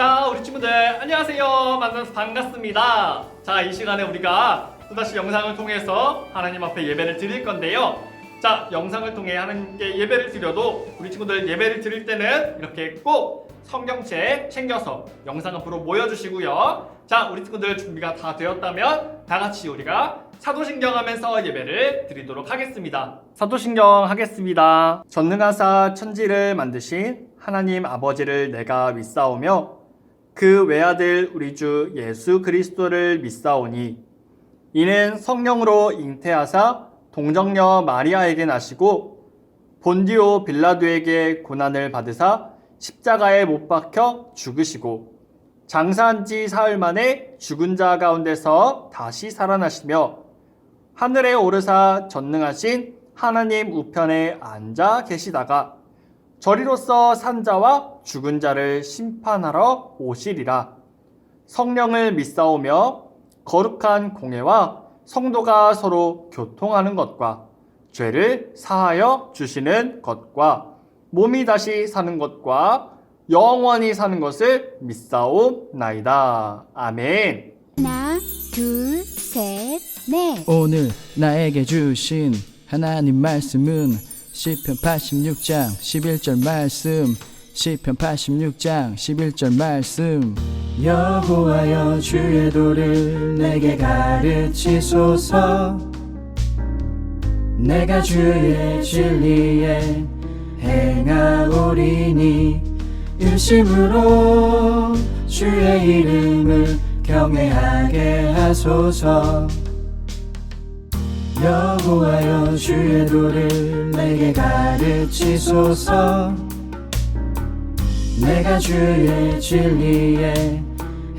자, 우리 친구들 안녕하세요. 만나서 반갑습니다. 자, 이 시간에 우리가 또다시 영상을 통해서 하나님 앞에 예배를 드릴 건데요. 자, 영상을 통해 하나님께 예배를 드려도 우리 친구들 예배를 드릴 때는 이렇게 꼭 성경책 챙겨서 영상 앞으로 모여주시고요. 자, 우리 친구들 준비가 다 되었다면 다 같이 우리가 사도신경 하면서 예배를 드리도록 하겠습니다. 사도신경 하겠습니다. 전능하사 천지를 만드신 하나님 아버지를 내가 믿사오며 그 외아들 우리 주 예수 그리스도를 믿사오니 이는 성령으로 잉태하사 동정녀 마리아에게 나시고 본디오 빌라도에게 고난을 받으사 십자가에 못 박혀 죽으시고 장사한 지 사흘 만에 죽은 자 가운데서 다시 살아나시며 하늘에 오르사 전능하신 하나님 우편에 앉아 계시다가 저리로서 산자와 죽은 자를 심판하러 오시리라. 성령을 믿사오며 거룩한 공회와 성도가 서로 교통하는 것과 죄를 사하여 주시는 것과 몸이 다시 사는 것과 영원히 사는 것을 믿사옵나이다. 아멘. 하나, 둘, 셋, 넷. 오늘 나에게 주신 하나님 말씀은 시편 86장 11절 말씀. 시편 86장 11절 말씀. 여호와여 주의 도를 내게 가르치소서. 내가 주의 진리에 행하오리니 일심으로 주의 이름을 경외하게 하소서. 여호와여 주의 도를 내게 가르치소서. 내가 주의 진리에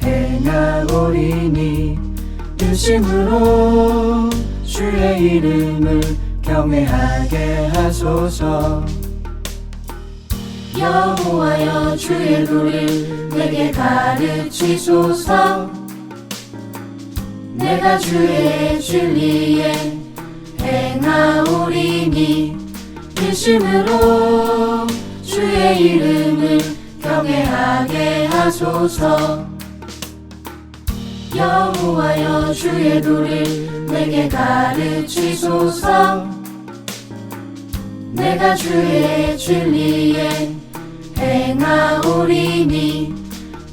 행하오리니 일심으로 주의 이름을 경외하게 하소서. 여호와여 주의 도를 내게 가르치소서. 내가 주의 진리에 행하오리니 일심으로 주의 이름을 경외하게 하소서. 여호와여 주의 도를 내게 가르치소서. 내가 주의 진리에 행하오리니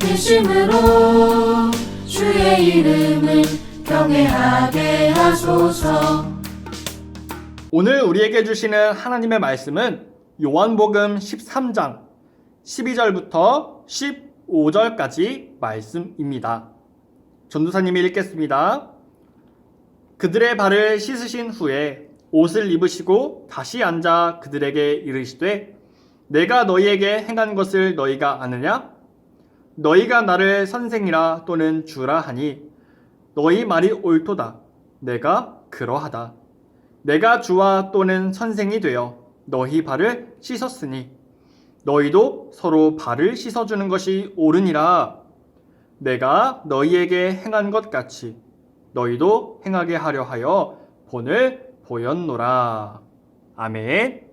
일심으로 주의 이름을 경외하게 하소서. 오늘 우리에게 주시는 하나님의 말씀은 요한복음 13장 12절부터 15절까지 말씀입니다. 전도사님이 읽겠습니다. 그들의 발을 씻으신 후에 옷을 입으시고 다시 앉아 그들에게 이르시되 내가 너희에게 행한 것을 너희가 아느냐? 너희가 나를 선생이라 또는 주라 하니 너희 말이 옳도다. 내가 그러하다. 내가 주와 또는 선생이 되어 너희 발을 씻었으니 너희도 서로 발을 씻어주는 것이 옳으니라. 내가 너희에게 행한 것 같이 너희도 행하게 하려 하여 본을 보였노라. 아멘.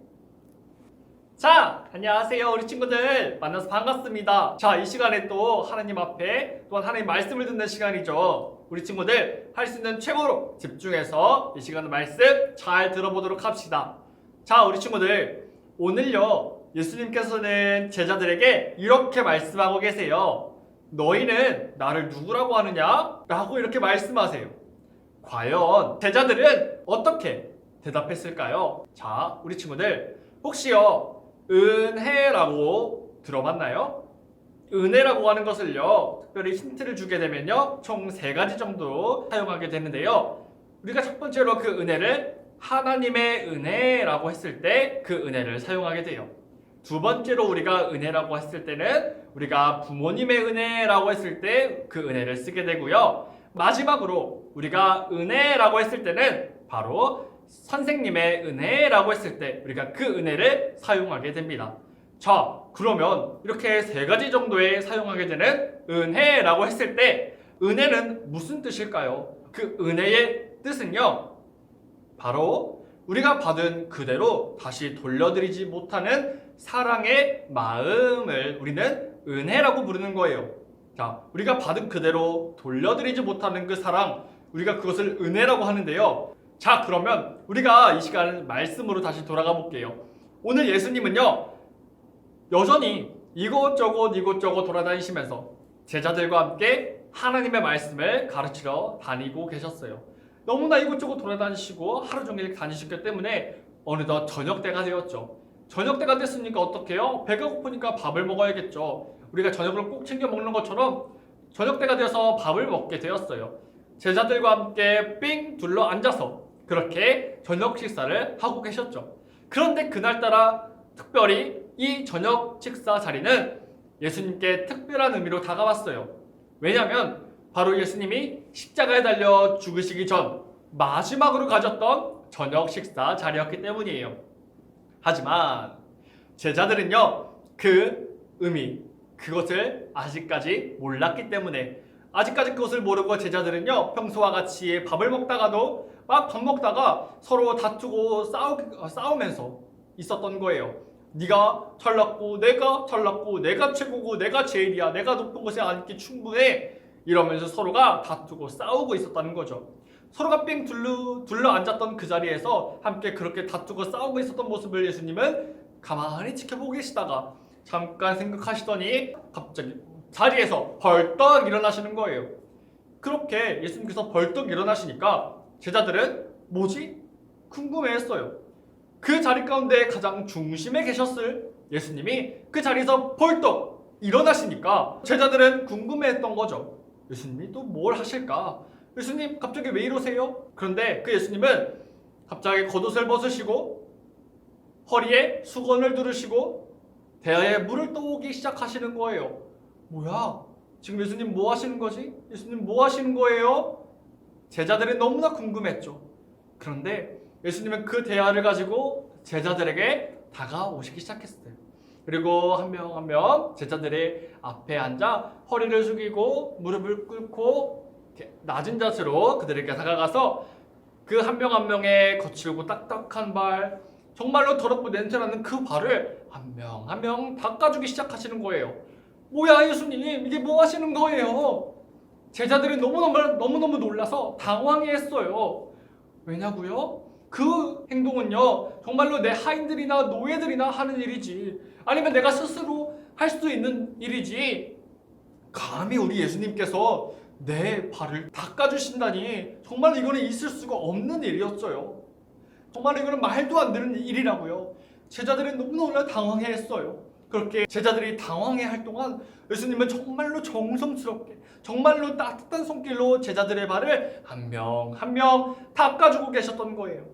자, 안녕하세요 우리 친구들. 만나서 반갑습니다. 자, 이 시간에 또 하나님 앞에 또한 하나님 말씀을 듣는 시간이죠. 우리 친구들 할 수 있는 최고로 집중해서 이 시간의 말씀 잘 들어보도록 합시다. 자, 우리 친구들 오늘요 예수님께서는 제자들에게 이렇게 말씀하고 계세요. 너희는 나를 누구라고 하느냐? 라고 이렇게 말씀하세요. 과연 제자들은 어떻게 대답했을까요? 자, 우리 친구들 혹시요 은혜라고 들어봤나요? 은혜라고 하는 것을요 특별히 힌트를 주게 되면요 총 3가지 정도 사용하게 되는데요. 우리가 첫 번째로 그 은혜를 하나님의 은혜라고 했을 때 그 은혜를 사용하게 돼요. 두 번째로 우리가 은혜라고 했을 때는 우리가 부모님의 은혜라고 했을 때 그 은혜를 쓰게 되고요. 마지막으로 우리가 은혜라고 했을 때는 바로 선생님의 은혜라고 했을 때 우리가 그 은혜를 사용하게 됩니다. 자, 그러면 이렇게 3가지 정도에 사용하게 되는 은혜라고 했을 때 은혜는 무슨 뜻일까요? 그 은혜의 뜻은요 바로 우리가 받은 그대로 다시 돌려드리지 못하는 사랑의 마음을 우리는 은혜라고 부르는 거예요. 자, 우리가 받은 그대로 돌려드리지 못하는 그 사랑, 우리가 그것을 은혜라고 하는데요. 자, 그러면 우리가 이 시간 말씀으로 다시 돌아가 볼게요. 오늘 예수님은요, 여전히 이곳저곳 돌아다니시면서 제자들과 함께 하나님의 말씀을 가르치러 다니고 계셨어요. 너무나 이곳저곳 돌아다니시고 하루 종일 다니셨기 때문에 어느덧 저녁 때가 되었죠. 저녁 때가 됐으니까 어떡해요? 배가 고프니까 밥을 먹어야겠죠. 우리가 저녁을 꼭 챙겨 먹는 것처럼 저녁 때가 되어서 밥을 먹게 되었어요. 제자들과 함께 삥 둘러 앉아서 그렇게 저녁 식사를 하고 계셨죠. 그런데 그날따라 특별히 이 저녁 식사 자리는 예수님께 특별한 의미로 다가왔어요. 왜냐하면 바로 예수님이 십자가에 달려 죽으시기 전 마지막으로 가졌던 저녁 식사 자리였기 때문이에요. 하지만 제자들은요, 그 의미, 그것을 아직까지 몰랐기 때문에, 아직까지 그것을 모르고 제자들은요, 평소와 같이 밥을 먹다가도 막 밥 먹다가 서로 다투고 싸우면서 있었던 거예요. 네가 잘났고 내가 잘났고 내가 최고고 내가 제일이야, 내가 높은 곳에 앉기 충분해, 이러면서 서로가 다투고 싸우고 있었다는 거죠. 서로가 삥 둘러 앉았던 그 자리에서 함께 그렇게 다투고 싸우고 있었던 모습을 예수님은 가만히 지켜보고 계시다가 잠깐 생각하시더니 갑자기 자리에서 벌떡 일어나시는 거예요. 그렇게 예수님께서 벌떡 일어나시니까 제자들은 뭐지? 궁금해했어요. 그 자리 가운데 가장 중심에 계셨을 예수님이 그 자리에서 벌떡 일어나시니까 제자들은 궁금해했던 거죠. 예수님이 또 뭘 하실까? 예수님 갑자기 왜 이러세요? 그런데 그 예수님은 갑자기 겉옷을 벗으시고 허리에 수건을 두르시고 대야에 물을 떠오기 시작하시는 거예요. 뭐야? 지금 예수님 뭐 하시는 거지? 예수님 뭐 하시는 거예요? 제자들이 너무나 궁금했죠. 그런데 예수님은 그 대야를 가지고 제자들에게 다가오시기 시작했어요. 그리고 한 명 한 명 제자들의 앞에 앉아 허리를 숙이고 무릎을 꿇고 낮은 자세로 그들에게 다가가서 그 한 명 한 명의 거칠고 딱딱한 발, 정말로 더럽고 냄새나는 그 발을 한 명 한 명 닦아주기 시작하시는 거예요. 뭐야 예수님, 이게 뭐 하시는 거예요? 제자들이 너무너무 놀라서 당황해했어요. 왜냐고요? 그 행동은요, 정말로 내 하인들이나 노예들이나 하는 일이지, 아니면 내가 스스로 할 수 있는 일이지, 감히 우리 예수님께서 내 발을 닦아주신다니, 정말 이거는 있을 수가 없는 일이었어요. 정말 이거는 말도 안 되는 일이라고요. 제자들이 너무너무 당황해했어요. 그렇게 제자들이 당황해할 동안 예수님은 정말로 정성스럽게, 정말로 따뜻한 손길로 제자들의 발을 한 명 한 명 닦아주고 계셨던 거예요.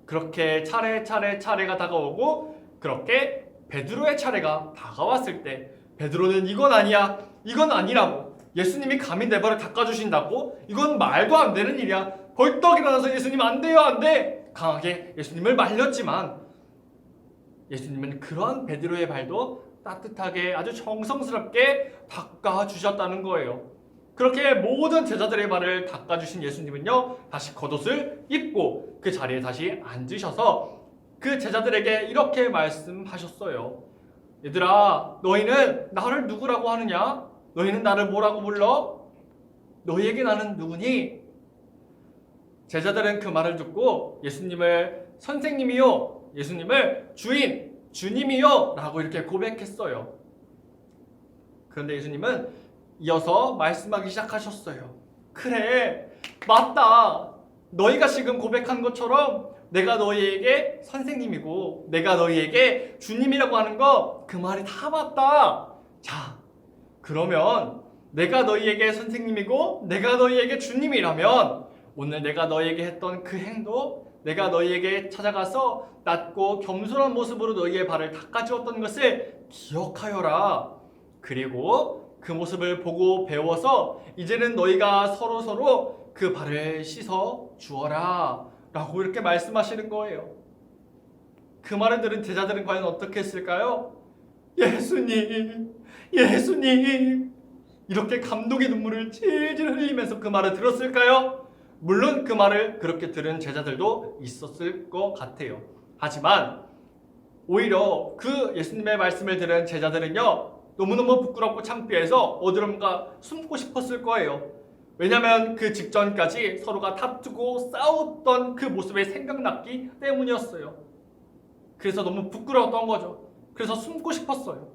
그렇게 차례가 다가오고, 그렇게 베드로의 차례가 다가왔을 때 베드로는 이건 아니야, 이건 아니라고, 예수님이 감히 내 발을 닦아주신다고? 이건 말도 안 되는 일이야. 벌떡 일어나서 예수님 안 돼요, 안 돼! 강하게 예수님을 말렸지만 예수님은 그런 베드로의 발도 따뜻하게 아주 정성스럽게 닦아주셨다는 거예요. 그렇게 모든 제자들의 발을 닦아주신 예수님은요, 다시 겉옷을 입고 그 자리에 다시 앉으셔서 그 제자들에게 이렇게 말씀하셨어요. 얘들아, 너희는 나를 누구라고 하느냐? 너희는 나를 뭐라고 불러? 너희에게 나는 누구니? 제자들은 그 말을 듣고 예수님을 선생님이요, 예수님을 주님이요 라고 이렇게 고백했어요. 그런데 예수님은 이어서 말씀하기 시작하셨어요. 그래, 맞다. 너희가 지금 고백한 것처럼 내가 너희에게 선생님이고 내가 너희에게 주님이라고 하는 거, 그 말이 다 맞다. 자, 그러면 내가 너희에게 선생님이고 내가 너희에게 주님이라면 오늘 내가 너희에게 했던 그 행동, 내가 너희에게 찾아가서 낮고 겸손한 모습으로 너희의 발을 닦아주었던 것을 기억하여라. 그리고 그 모습을 보고 배워서 이제는 너희가 서로 그 발을 씻어 주어라 라고 이렇게 말씀하시는 거예요. 그 말을 들은 제자들은 과연 어떻게 했을까요? 예수님, 예수님, 이렇게 감동의 눈물을 질질 흘리면서 그 말을 들었을까요? 물론 그 말을 그렇게 들은 제자들도 있었을 것 같아요. 하지만 오히려 그 예수님의 말씀을 들은 제자들은요, 너무너무 부끄럽고 창피해서 어디론가 숨고 싶었을 거예요. 왜냐면 그 직전까지 서로가 다투고 싸웠던 그 모습이 생각났기 때문이었어요. 그래서 너무 부끄러웠던 거죠. 그래서 숨고 싶었어요.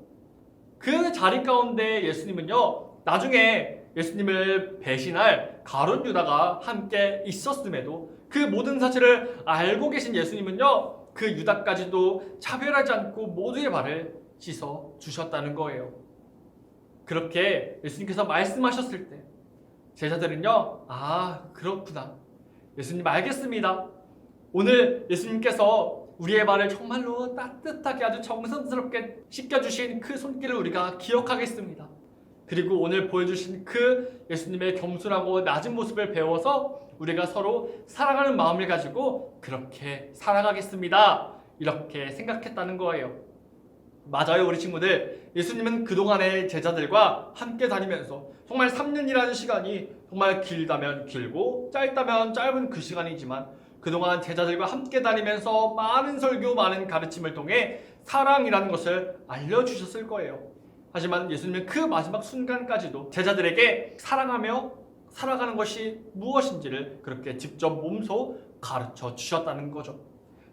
그 자리 가운데 예수님은요, 나중에 예수님을 배신할 가룟 유다가 함께 있었음에도 그 모든 사실을 알고 계신 예수님은요, 그 유다까지도 차별하지 않고 모두의 발을 씻어 주셨다는 거예요. 그렇게 예수님께서 말씀하셨을 때 제자들은요, 아, 그렇구나. 예수님 알겠습니다. 오늘 예수님께서 우리의 발을 정말로 따뜻하게 아주 정성스럽게 씻겨주신 그 손길을 우리가 기억하겠습니다. 그리고 오늘 보여주신 그 예수님의 겸손하고 낮은 모습을 배워서 우리가 서로 사랑하는 마음을 가지고 그렇게 살아가겠습니다. 이렇게 생각했다는 거예요. 맞아요, 우리 친구들. 예수님은 그동안의 제자들과 함께 다니면서 정말 3년이라는 시간이 정말 길다면 길고 짧다면 짧은 그 시간이지만 그동안 제자들과 함께 다니면서 많은 설교, 많은 가르침을 통해 사랑이라는 것을 알려주셨을 거예요. 하지만 예수님은 그 마지막 순간까지도 제자들에게 사랑하며 살아가는 것이 무엇인지를 그렇게 직접 몸소 가르쳐 주셨다는 거죠.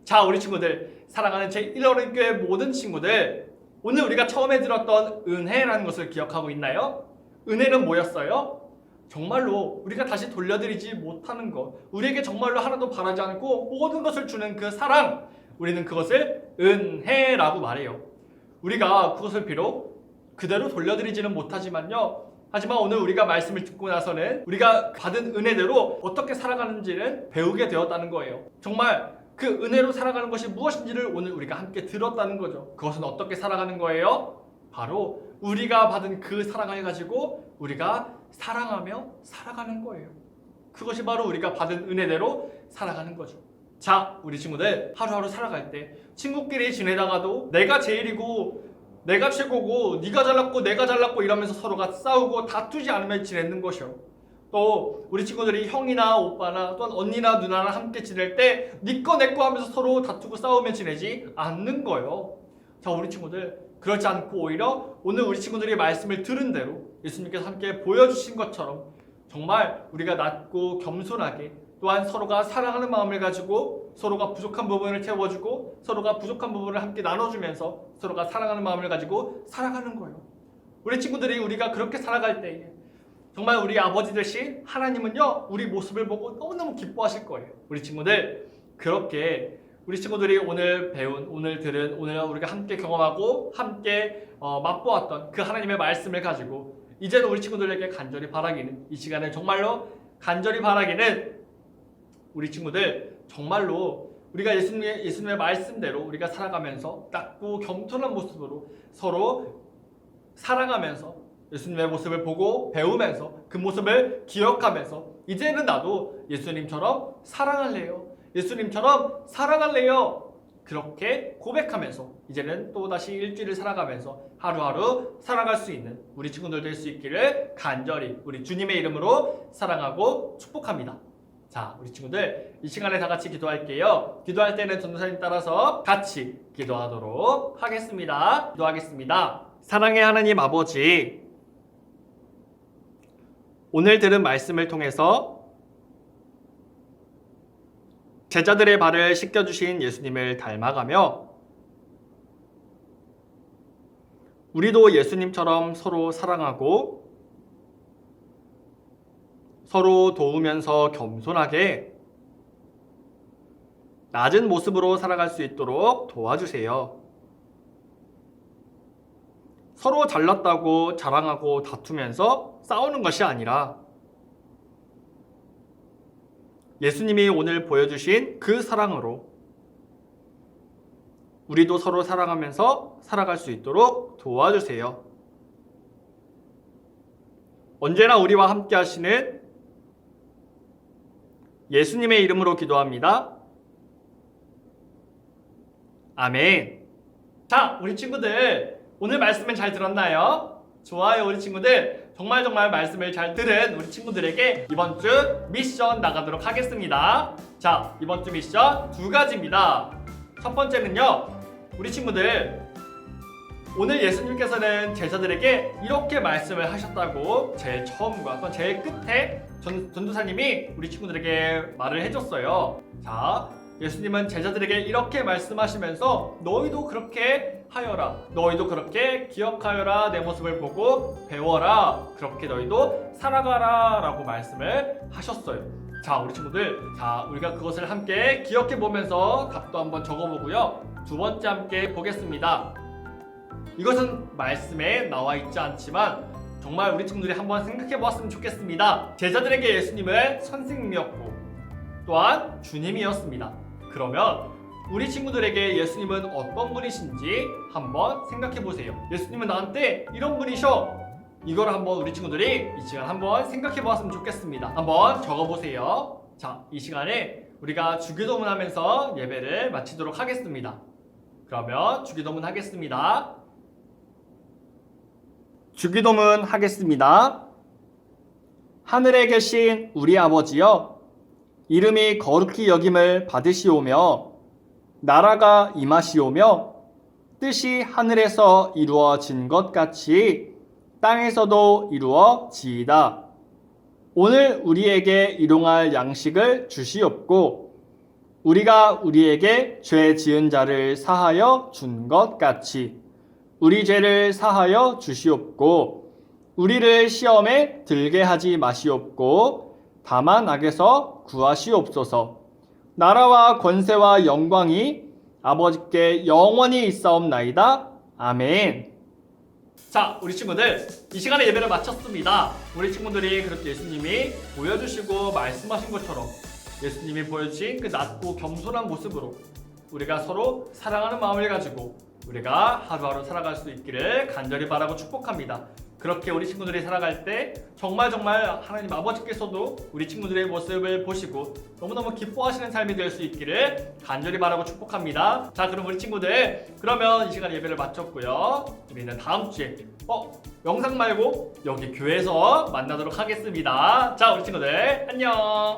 자, 우리 친구들, 사랑하는 제1어른 교회 모든 친구들, 오늘 우리가 처음에 들었던 은혜라는 것을 기억하고 있나요? 은혜는 뭐였어요? 정말로 우리가 다시 돌려드리지 못하는 것, 우리에게 정말로 하나도 바라지 않고 모든 것을 주는 그 사랑, 우리는 그것을 은혜라고 말해요. 우리가 그것을 비록 그대로 돌려드리지는 못하지만요, 하지만 오늘 우리가 말씀을 듣고 나서는 우리가 받은 은혜대로 어떻게 살아가는지를 배우게 되었다는 거예요. 정말 그 은혜로 살아가는 것이 무엇인지를 오늘 우리가 함께 들었다는 거죠. 그것은 어떻게 살아가는 거예요? 바로 우리가 받은 그 사랑을 가지고 우리가 사랑하며 살아가는 거예요. 그것이 바로 우리가 받은 은혜대로 살아가는 거죠. 자, 우리 친구들, 하루하루 살아갈 때 친구끼리 지내다가도 내가 제일이고 내가 최고고 네가 잘났고 내가 잘났고 이러면서 서로가 싸우고 다투지 않으며 지내는 것이요. 또 우리 친구들이 형이나 오빠나 또는 언니나 누나랑 함께 지낼 때 니꺼 내꺼 하면서 서로 다투고 싸우며 지내지 않는 거예요. 자, 우리 친구들, 그렇지 않고 오히려 오늘 우리 친구들이 말씀을 들은 대로 예수님께서 함께 보여주신 것처럼 정말 우리가 낮고 겸손하게 또한 서로가 사랑하는 마음을 가지고 서로가 부족한 부분을 채워주고 서로가 부족한 부분을 함께 나눠주면서 서로가 사랑하는 마음을 가지고 살아가는 거예요. 우리 친구들이 우리가 그렇게 살아갈 때에 정말 우리 아버지 되신 하나님은요, 우리 모습을 보고 너무너무 기뻐하실 거예요. 우리 친구들, 그렇게 우리 친구들이 오늘 배운, 오늘 들은, 오늘 우리가 함께 경험하고 함께 맛보았던 그 하나님의 말씀을 가지고 이제는 우리 친구들에게 간절히 바라기는, 이 시간에 정말로 간절히 바라기는 우리 친구들 정말로 우리가 예수님의 말씀대로 우리가 살아가면서 낮고 겸손한 모습으로 서로 사랑하면서 예수님의 모습을 보고 배우면서 그 모습을 기억하면서 이제는 나도 예수님처럼 사랑할래요. 예수님처럼 사랑할래요. 그렇게 고백하면서 이제는 또다시 일주일을 살아가면서 하루하루 살아갈 수 있는 우리 친구들 될 수 있기를 간절히 우리 주님의 이름으로 사랑하고 축복합니다. 자, 우리 친구들, 이 시간에 다 같이 기도할게요. 기도할 때는 전도사님 따라서 같이 기도하도록 하겠습니다. 기도하겠습니다. 사랑의 하나님 아버지, 오늘 들은 말씀을 통해서 제자들의 발을 씻겨주신 예수님을 닮아가며 우리도 예수님처럼 서로 사랑하고 서로 도우면서 겸손하게 낮은 모습으로 살아갈 수 있도록 도와주세요. 서로 잘났다고 자랑하고 다투면서 싸우는 것이 아니라 예수님이 오늘 보여주신 그 사랑으로 우리도 서로 사랑하면서 살아갈 수 있도록 도와주세요. 언제나 우리와 함께 하시는 예수님의 이름으로 기도합니다. 아멘. 자, 우리 친구들, 오늘 말씀은 잘 들었나요? 좋아요, 우리 친구들. 정말 말씀을 잘 들은 우리 친구들에게 이번 주 미션 나가도록 하겠습니다. 자, 이번 주 미션 2가지입니다. 첫 번째는요, 우리 친구들 오늘 예수님께서는 제자들에게 이렇게 말씀을 하셨다고 제일 처음과 또 제일 끝에 전도사님이 우리 친구들에게 말을 해줬어요. 자, 예수님은 제자들에게 이렇게 말씀하시면서 너희도 그렇게 하여라, 너희도 그렇게 기억하여라, 내 모습을 보고 배워라, 그렇게 너희도 살아가라 라고 말씀을 하셨어요. 자, 우리 친구들, 자, 우리가 그것을 함께 기억해 보면서 답도 한번 적어보고요. 두 번째 함께 보겠습니다. 이것은 말씀에 나와 있지 않지만 정말 우리 친구들이 한번 생각해 보았으면 좋겠습니다. 제자들에게 예수님은 선생님이었고 또한 주님이었습니다. 그러면 우리 친구들에게 예수님은 어떤 분이신지 한번 생각해 보세요. 예수님은 나한테 이런 분이셔. 이걸 한번 우리 친구들이 이 시간 한번 생각해 보았으면 좋겠습니다. 한번 적어 보세요. 자, 이 시간에 우리가 주기도문 하면서 예배를 마치도록 하겠습니다. 그러면 주기도문 하겠습니다. 주기도문 하겠습니다. 하늘에 계신 우리 아버지여, 이름이 거룩히 여김을 받으시오며 나라가 임하시오며 뜻이 하늘에서 이루어진 것 같이 땅에서도 이루어지이다. 오늘 우리에게 일용할 양식을 주시옵고 우리가 우리에게 죄 지은 자를 사하여 준 것 같이 우리 죄를 사하여 주시옵고 우리를 시험에 들게 하지 마시옵고 다만 악에서 구하시옵소서. 나라와 권세와 영광이 아버지께 영원히 있사옵나이다. 아멘. 자, 우리 친구들, 이 시간에 예배를 마쳤습니다. 우리 친구들이 그렇게 예수님이 보여주시고 말씀하신 것처럼 예수님이 보여주신 그 낮고 겸손한 모습으로 우리가 서로 사랑하는 마음을 가지고 우리가 하루하루 살아갈 수 있기를 간절히 바라고 축복합니다. 그렇게 우리 친구들이 살아갈 때 정말 하나님 아버지께서도 우리 친구들의 모습을 보시고 너무너무 기뻐하시는 삶이 될 수 있기를 간절히 바라고 축복합니다. 자, 그럼 우리 친구들, 그러면 이 시간에 예배를 마쳤고요. 우리는 다음 주에 영상 말고 여기 교회에서 만나도록 하겠습니다. 자, 우리 친구들 안녕.